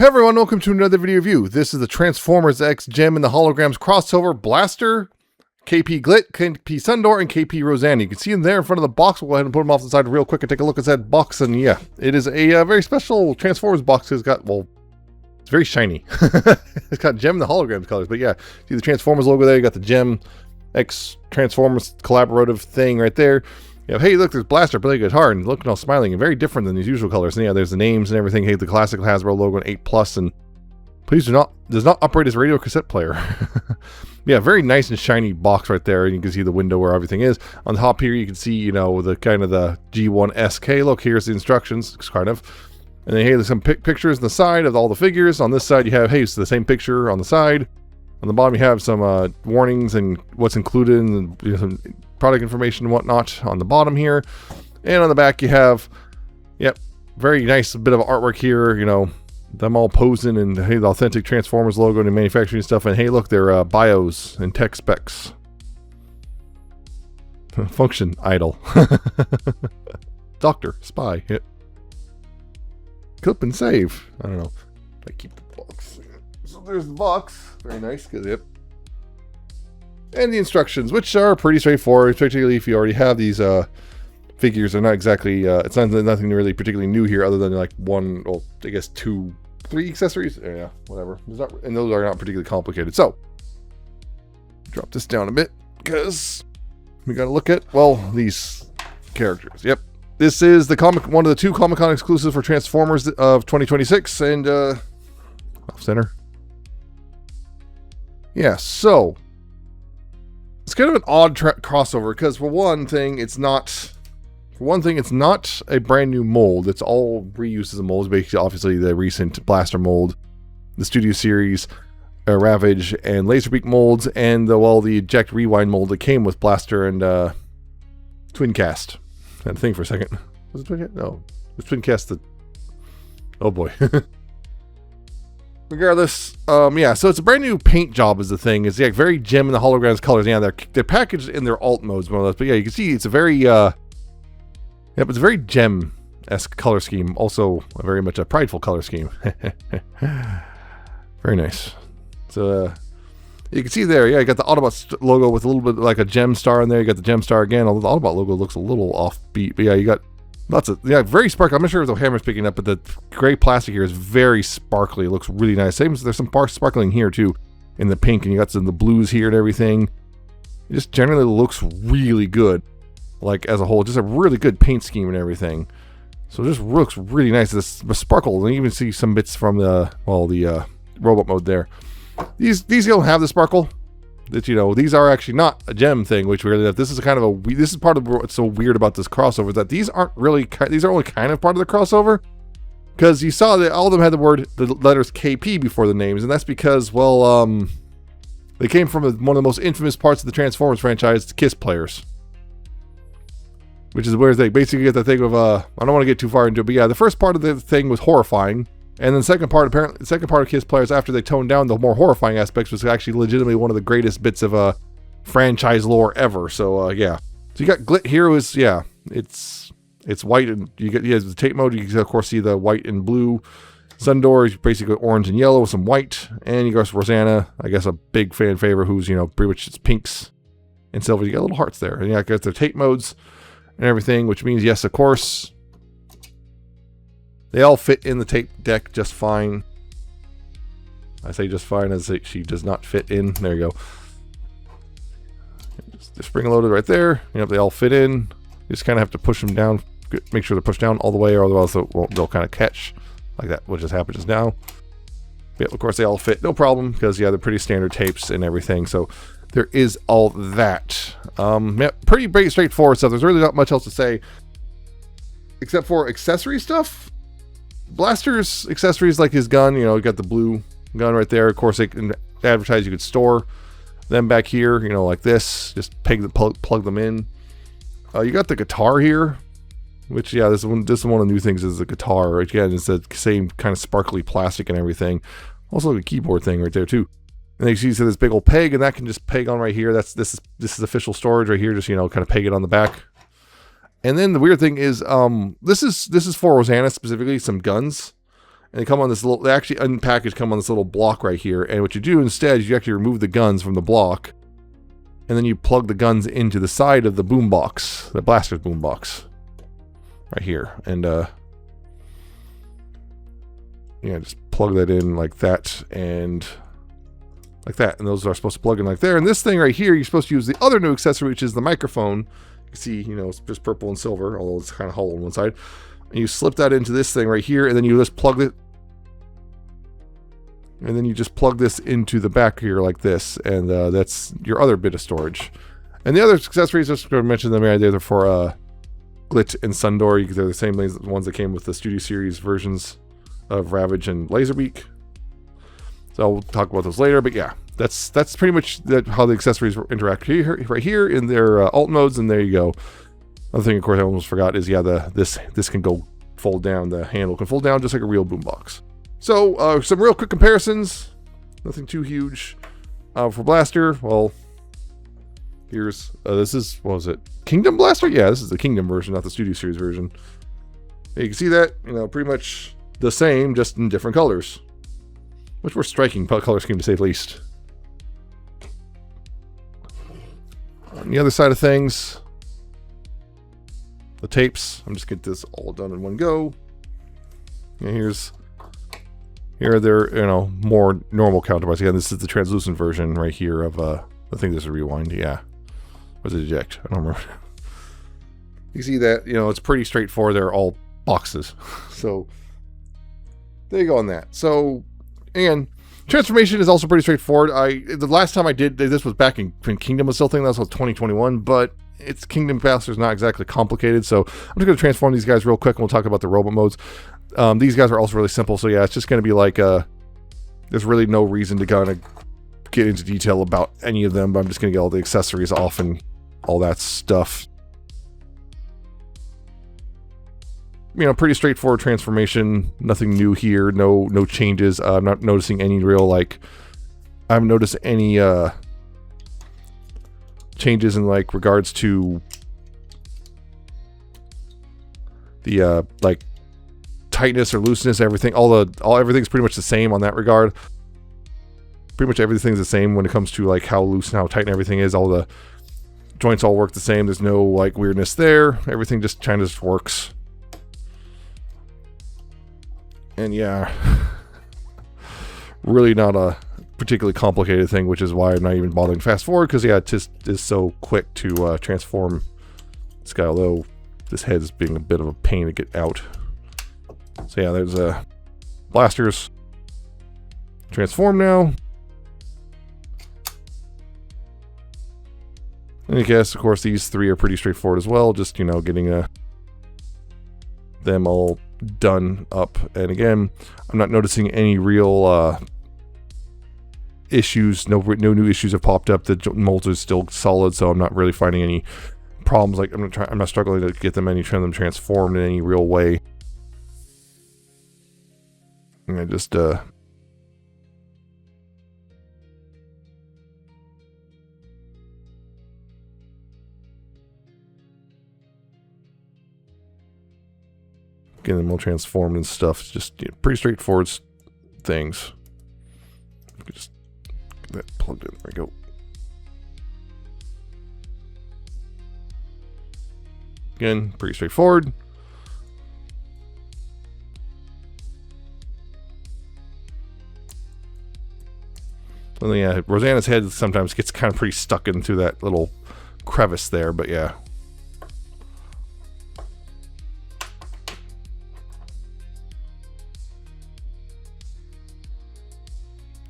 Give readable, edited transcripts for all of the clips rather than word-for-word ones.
Hey everyone, welcome to another video review. This is the Transformers X Jem and the Holograms crossover Blaster, KP Glit, KP Sundor, and KP Rosanna. You can see them there in front of the box. We'll go ahead and put them off the side real quick and take a look at that box. And yeah, it is a very special Transformers box. It's got, well, it's very shiny. It's got Jem and the Holograms colors. But yeah, see the Transformers logo there. You got the Jem X Transformers collaborative thing right there. You know, hey, look, there's Blaster playing guitar and looking all smiling and very different than these usual colors. And yeah, there's the names and everything. Hey, the classic Hasbro logo and 8+, and please does not operate as a radio cassette player. Yeah, very nice and shiny box right there, and you can see the window where everything is. On the top here, you can see, you know, the kind of the G1SK. Hey, look, here's the instructions, kind of. And then, hey, there's some pictures on the side of all the figures. On this side, you have, hey, it's the same picture on the side. On the bottom, you have some warnings and what's included and you know, some product information and whatnot on the bottom here. And on the back, you have, yep, very nice bit of artwork here, you know, them all posing and, hey, the authentic Transformers logo and manufacturing stuff. And, hey, look, their bios and tech specs. Function, idle. Doctor, spy, hit. Clip and save. I don't know. I keep the box. So there's the box. Very nice, because yep. And the instructions, which are pretty straightforward, particularly if you already have these figures. They're not exactly, it's nothing really particularly new here other than like one, well, I guess 2, 3 accessories. Yeah, whatever. And those are not particularly complicated. So, drop this down a bit, because we got to look at, well, these characters. Yep. This is the one of the 2 Comic-Con exclusives for Transformers of 2026, and off center. Yeah, so it's kind of an odd crossover because for one thing, it's not a brand new mold. It's all reused as a mold. It's basically, obviously, the recent Blaster mold, the Studio Series, Ravage, and Laserbeak molds, and the Eject Rewind mold that came with Blaster and Twincast. I had to think for a second. Was it Twincast? No, it was Twincast. Oh boy. Regardless, yeah, so it's a brand new paint job is the thing. It's yeah, very Jem and the Holograms colors. Yeah, they're packaged in their alt modes more or less. But yeah, you can see it's a very yep, it's a very Jem-esque color scheme. Also, very much a prideful color scheme. Very nice. So you can see there, yeah, you got the Autobot logo with a little bit like a Jem star in there. You got the Jem star again. Although the Autobot logo looks a little offbeat. But yeah, you got lots of, yeah, very sparkly. I'm not sure if the camera's picking up, but the gray plastic here is very sparkly. It looks really nice. Same as there's some sparkling here too in the pink, and you got some of the blues here and everything. It just generally looks really good, like as a whole. Just a really good paint scheme and everything. So it just looks really nice. This sparkle, and you even see some bits from the robot mode there. These don't have the sparkle. That, you know, these are actually not a Jem thing, which really, this is kind of a, this is part of what's so weird about this crossover, is that these aren't really, these are only kind of part of the crossover, because you saw that all of them had the letters KP before the names, and that's because, well, they came from one of the most infamous parts of the Transformers franchise, the KISS players, which is where they basically get the thing of, I don't want to get too far into it, but yeah, the first part of the thing was horrifying. And then the second part of KISS players, after they toned down the more horrifying aspects, was actually legitimately one of the greatest bits of franchise lore ever. So yeah, so you got Glit here, was yeah, it's white, and you get the tape mode. You can of course see the white and blue. Sundor is basically orange and yellow with some white, and you got Rosanna, I guess a big fan favorite, who's, you know, pretty much it's pinks and silver. You got little hearts there, and yeah, I guess their tape modes and everything, which means yes, of course. They all fit in the tape deck just fine. I say just fine as she does not fit in. There you go. They're spring-loaded right there. You know, they all fit in. You just kind of have to push them down. Make sure they're pushed down all the way, or otherwise they'll kind of catch like that, what just happened just now. Yeah, of course they all fit, no problem, because yeah, they're pretty standard tapes and everything. So there is all that. Yeah, pretty straightforward stuff. There's really not much else to say, except for accessory stuff. Blaster's accessories, like his gun, you know, you got the blue gun right there. Of course, they can advertise you could store them back here, you know, like this. Just plug them in. You got the guitar here, which, yeah, this is one of the new things is the guitar. Again, it's the same kind of sparkly plastic and everything. Also, the keyboard thing right there too. And then you see this big old peg, and that can just peg on right here. This is official storage right here. Just, you know, kind of peg it on the back. And then the weird thing is, this is for Rosanna specifically, some guns. And they come on this little, they actually unpackaged come on this little block right here. And what you do instead is you actually remove the guns from the block. And then you plug the guns into the side of the boombox, the blaster's boombox. Right here. And, yeah, just plug that in like that and like that. And those are supposed to plug in like there. And this thing right here, you're supposed to use the other new accessory, which is the microphone. You can see, you know, it's just purple and silver, although it's kind of hollow on one side. And you slip that into this thing right here, and then you just plug it. And then you just plug this into the back here like this, and that's your other bit of storage. And the other accessories, just going to mention them right there, they're for Glit and Sundor. They're the same ones that came with the Studio Series versions of Ravage and Laserbeak. So we'll talk about those later, but yeah, that's pretty much how the accessories interact here, right here in their alt modes, and there you go. Other thing, of course, I almost forgot is, yeah, this can go fold down. The handle can fold down just like a real boombox. So, some real quick comparisons. Nothing too huge. For Blaster, well, here's, this is, what was it? Kingdom Blaster? Yeah, this is the Kingdom version, not the Studio Series version. You can see that, you know, pretty much the same, just in different colors. Which were striking color scheme, to say the least. On the other side of things, the tapes. I'm just get this all done in one go. And here are their, you know, more normal counterparts. Again, this is the translucent version right here of I think this is rewind. Yeah, was it eject? I don't remember. You see that, you know, it's pretty straightforward. They're all boxes. So there you go on that. So, and transformation is also pretty straightforward. The last time I did this was back in Kingdom was still thing. That was 2021, but it's Kingdom Blaster is not exactly complicated. So I'm just going to transform these guys real quick, and we'll talk about the robot modes. These guys are also really simple. So yeah, it's just going to be like there's really no reason to kind of get into detail about any of them. But I'm just going to get all the accessories off and all that stuff. You know, pretty straightforward transformation. Nothing new here. No changes. I'm not noticing any real I haven't noticed any changes in regards to the tightness or looseness. Everything. Everything's pretty much the same on that regard. Pretty much everything's the same when it comes to how loose and how tight and everything is. All the joints all work the same. There's no weirdness there. Everything just kind of just works. And yeah, really not a particularly complicated thing, which is why I'm not even bothering fast forward, because yeah, it just is so quick to transform this guy, although this head is being a bit of a pain to get out. So yeah, there's blasters transform now. And I guess, of course, these three are pretty straightforward as well, just, you know, getting them all done up. And again, I'm not noticing any real issues. No new issues have popped up. The molds are still solid, so I'm not really finding any problems. I'm not struggling to get them transformed in any real way. And I just getting them all transformed and stuff. It's just pretty straightforward things. Just get that plugged in. There we go. Again, pretty straightforward. And then, yeah, Rosanna's head sometimes gets kind of pretty stuck into that little crevice there, but yeah.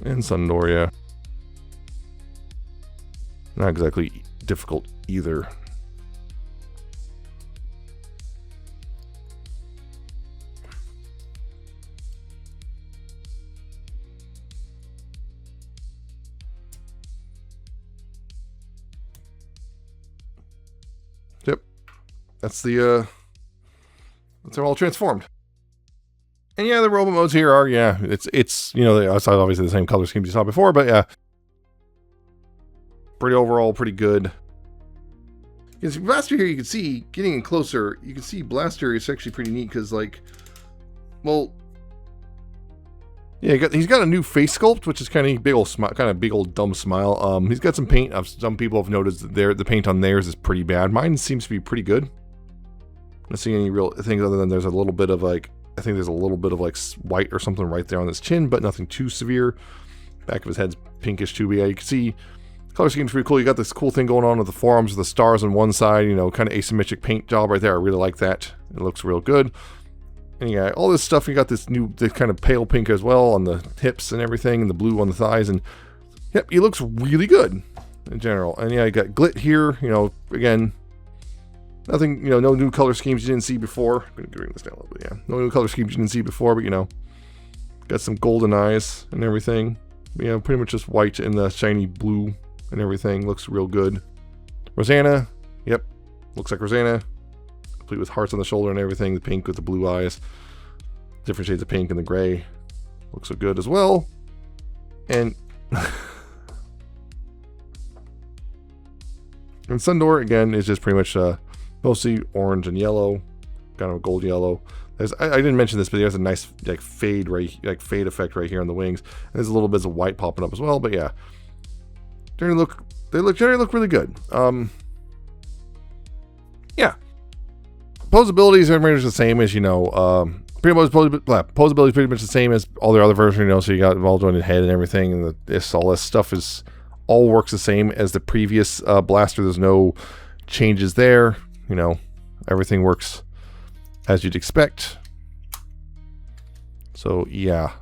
And Sundoria. Not exactly difficult either. Yep. That's they're all transformed. And yeah, the robot modes here are, yeah, it's you know, it's obviously the same color scheme you saw before, but yeah. Pretty good. You can see Blaster here, you can see, getting in closer, you can see Blaster is actually pretty neat, because well, Yeah, he's got a new face sculpt, which is kind of big old smile, kind of big old dumb smile. He's got some paint. Some people have noticed that the paint on theirs is pretty bad. Mine seems to be pretty good. I'm not seeing any real things other than there's a little bit of like, I think there's a little bit of like white or something right there on his chin, but nothing too severe. Back of his head's pinkish too, but yeah, you can see color scheme's pretty cool. You got this cool thing going on with the forearms with the stars on one side, you know, kind of asymmetric paint job right there. I really like that. It looks real good. And you got all this stuff. You got this kind of pale pink as well on the hips and everything, and the blue on the thighs. And yep, he looks really good in general. And yeah, you got glit here. You know, again, nothing. You know, no new color schemes you didn't see before. I'm gonna bring this down a little bit. Yeah, no new color schemes you didn't see before. But you know, got some golden eyes and everything. You know, pretty much just white and the shiny blue and everything. Looks real good. Rosanna. Yep, looks like Rosanna. Complete with hearts on the shoulder and everything. The pink with the blue eyes. Different shades of pink and the gray. Looks so good as well. And and Sundor again is just pretty much mostly orange and yellow, kind of a gold yellow. I didn't mention this, but there's a nice like fade effect right here on the wings. And there's a little bit of white popping up as well. But yeah, they generally look really good. Yeah. Posability is pretty much the same as, you know, pretty much posability is pretty much the same as all the other versions, you know, so you got ball jointed head and everything, and all this stuff all works the same as the previous blaster. There's no changes there, you know, everything works as you'd expect. So yeah,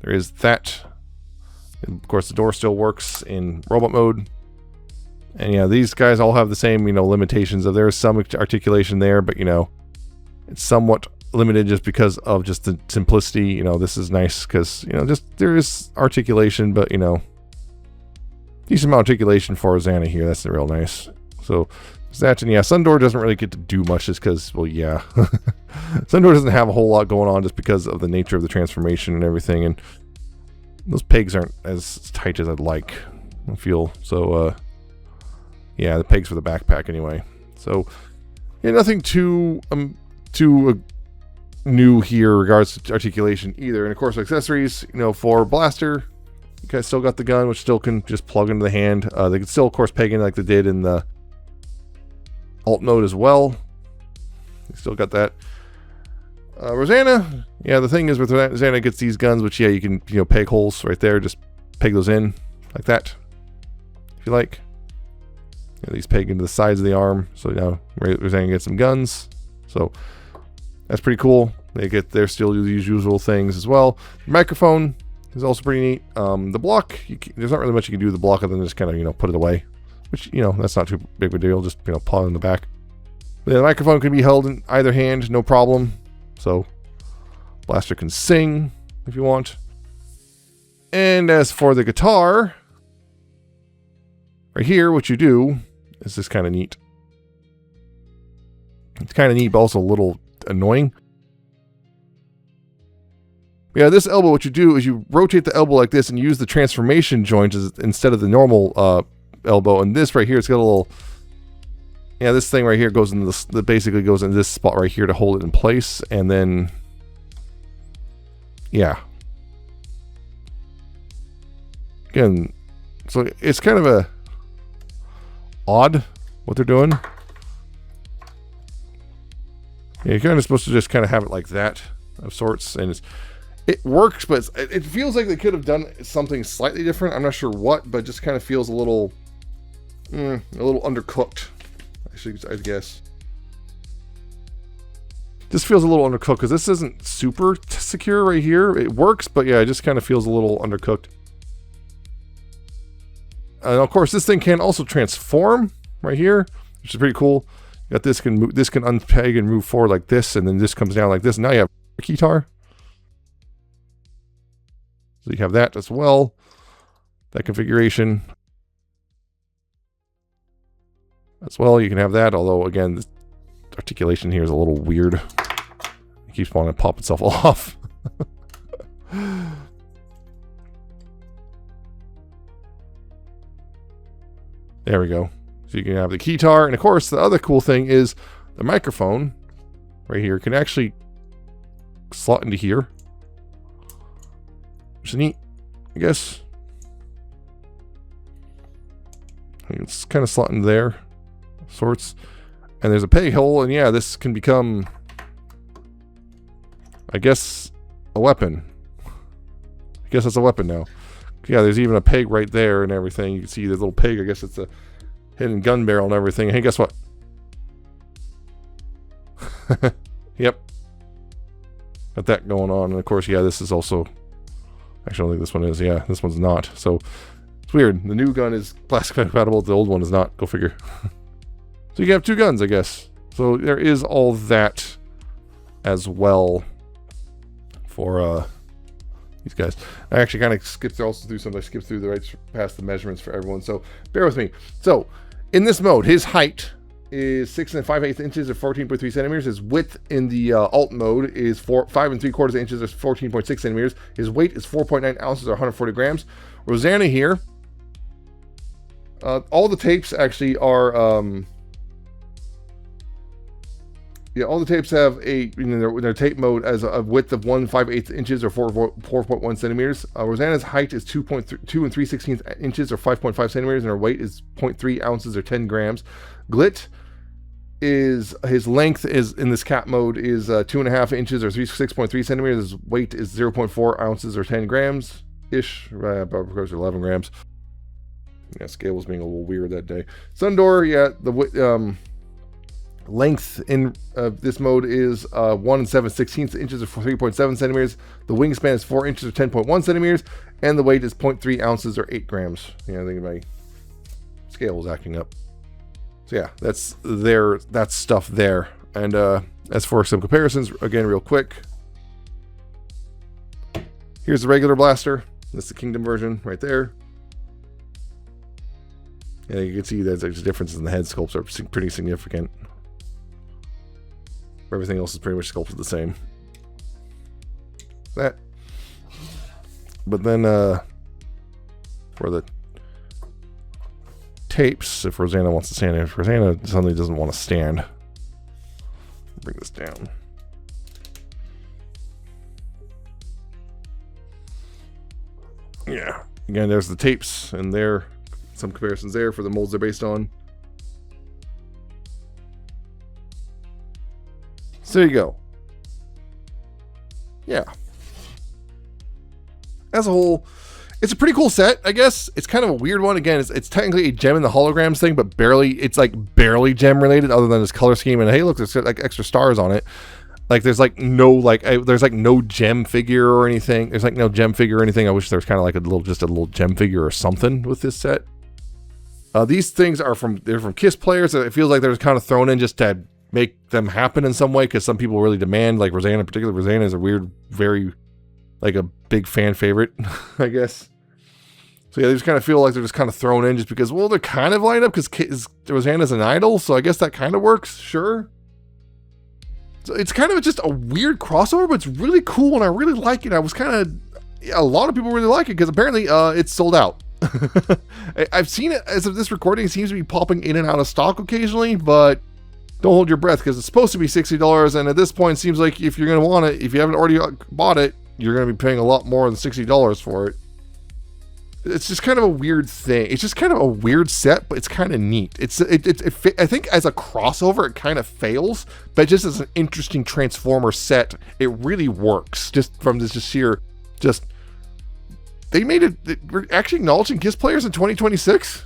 there is that. And of course, the door still works in robot mode. And yeah, these guys all have the same, you know, limitations of there's some articulation there, but you know, it's somewhat limited just because of just the simplicity. You know, this is nice because, you know, just there is articulation, but you know, decent amount of articulation for Rosanna here. That's real nice. So that, and yeah, Sundor doesn't really get to do much just because, well, yeah, Sundor doesn't have a whole lot going on just because of the nature of the transformation and everything, and those pegs aren't as tight as I'd like, I feel. So yeah, the pegs for the backpack anyway. So yeah, nothing too new here in regards to articulation either. And of course, accessories, you know, for blaster, you guys still got the gun, which still can just plug into the hand. They can still, of course, peg in like they did in the alt mode as well. You still got that. Rosanna, yeah, the thing is with Rosanna gets these guns, which yeah, you can, you know, peg holes right there. Just peg those in like that, if you like. Yeah, these peg into the sides of the arm, so now Rosanna gets some guns. So that's pretty cool. They're still do these usual things as well. The microphone is also pretty neat. The block, there's not really much you can do with the block other than just kind of, you know, put it away, which, you know, that's not too big of a deal. Just, you know, paw in the back. The microphone can be held in either hand, no problem. So Blaster can sing if you want. And as for the guitar, right here, what you do is this kind of neat. It's kind of neat, but also a little annoying. Yeah, this elbow, what you do is you rotate the elbow like this and use the transformation joint instead of the normal elbow. And this right here, it's got a little, yeah, this thing right here goes in this, that basically goes in this spot right here to hold it in place. And then, yeah. Again, so it's kind of a odd what they're doing. Yeah, you're kind of supposed to just kind of have it like that of sorts, and it works, but it feels like they could have done something slightly different. I'm not sure what, but it just kind of feels a little undercooked, I guess. Just feels a little undercooked because this isn't super secure right here. It works, but yeah, it just kind of feels a little undercooked. And of course, this thing can also transform right here, which is pretty cool. You got this can move, this can unpeg and move forward like this, and then this comes down like this. And now you have a guitar. So you have that as well. That configuration as well. You can have that, although again, the articulation here is a little weird. It keeps wanting to pop itself off. There we go. So you can have the guitar, and of course the other cool thing is the microphone right here can actually slot into here. which is neat, I guess. It's kind of slotting there, sorts. And there's a peg hole, and yeah, this can become, I guess, a weapon. I guess that's a weapon now. Yeah, there's even a peg right there and everything. You can see the little peg. I guess it's a hidden gun barrel and everything. Hey, guess what? Yep. Got that going on. And of course, yeah, this is also... Actually, I don't think this one is. Yeah, this one's not. So, it's weird. The new gun is plastic compatible. The old one is not. Go figure. So you can have two guns, I guess. So there is all that as well for these guys. I actually kind of skipped through some. I skipped through the right past the measurements for everyone. So bear with me. So in this mode, his height is 6 5/8 inches or 14.3 centimeters. His width in the alt mode is 5 3/4 inches or 14.6 centimeters. His weight is 4.9 ounces or 140 grams. Rosanna here. All the tapes actually are. Yeah, all the tapes have their tape mode as a width of 1 5/8 inches or 4.1 centimeters. Rosanna's height is 2 and 3/16 inches or 5.5 centimeters, and her weight is 0.3 ounces or 10 grams. Glit is his length is in this cap mode is 2.5 inches or 6.3 centimeters. His weight is 0.4 ounces or 10 grams ish, about 11 grams. Yeah, scale was being a little weird that day. Sundor, yeah, the length in this mode is 1 7/16 inches or 3.7 centimeters. The wingspan is 4 inches or 10.1 centimeters, and the weight is 0.3 ounces or 8 grams. Yeah, I think my scale was acting up. So yeah, that's stuff there. And as for some comparisons, again, real quick. Here's the regular blaster. That's the Kingdom version right there. And you can see that there's differences in the head sculpts are pretty significant. Everything else is pretty much sculpted the same. That. But then for the tapes, if Rosanna wants to stand, if Rosanna suddenly doesn't want to stand, bring this down. Yeah. Again, there's the tapes, and there some comparisons there for the molds they're based on. So there you go. Yeah. As a whole, it's a pretty cool set, I guess. It's kind of a weird one. Again, it's technically a gem in the holograms thing, but it's like barely gem related other than this color scheme. And hey, look, there's like extra stars on it. Like there's like no there's like no gem figure or anything. There's like no gem figure or anything. I wish there was kind of like just a little gem figure or something with this set. These things are from KISS players. It feels like they're kind of thrown in just to make them happen in some way, because some people really demand, like Rosanna in particular. Rosanna is a weird, very, like a big fan favorite, I guess. So yeah, they just kind of feel like they're just kind of thrown in just because, well, they're kind of lined up because Rosanna's an idol, so I guess that kind of works, sure. So it's kind of just a weird crossover, but it's really cool and I really like it. I was kind of, a lot of people really like it because apparently it's sold out. I've seen it as of this recording. It seems to be popping in and out of stock occasionally, but don't hold your breath because it's supposed to be $60, and at this point it seems like if you're going to want it, if you haven't already bought it, you're going to be paying a lot more than $60 for it. It's just kind of a weird thing. It's just kind of a weird set, but it's kind of neat. I think as a crossover, it kind of fails, but just as an interesting Transformer set, it really works. Just from this they made it. We're actually acknowledging KISS players in 2026.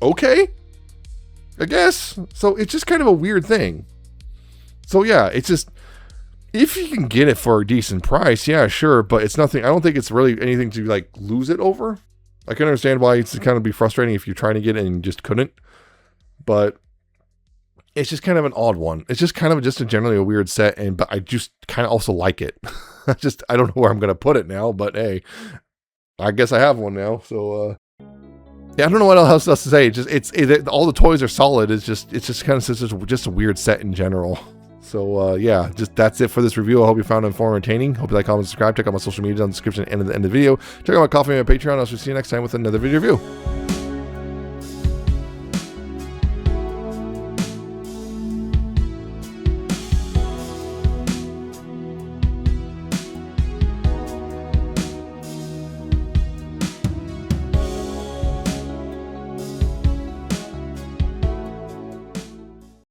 Okay, I guess. So it's just kind of a weird thing. So yeah, it's just, if you can get it for a decent price, yeah, sure. But it's nothing. I don't think it's really anything to like lose it over. I can understand why it's kind of be frustrating if you're trying to get it and you just couldn't. But it's just kind of an odd one. It's just kind of just generally a weird set, but I just kind of also like it. I don't know where I'm gonna put it now, but hey, I guess I have one now. So yeah, I don't know what else to say. All the toys are solid. It's just kind of just a weird set in general. So yeah, that's it for this review. I hope you found it informative and entertaining. Hope you like, comment, subscribe. Check out my social media down in the description and at the end of the video. Check out my coffee and my Patreon. I'll see you next time with another video review.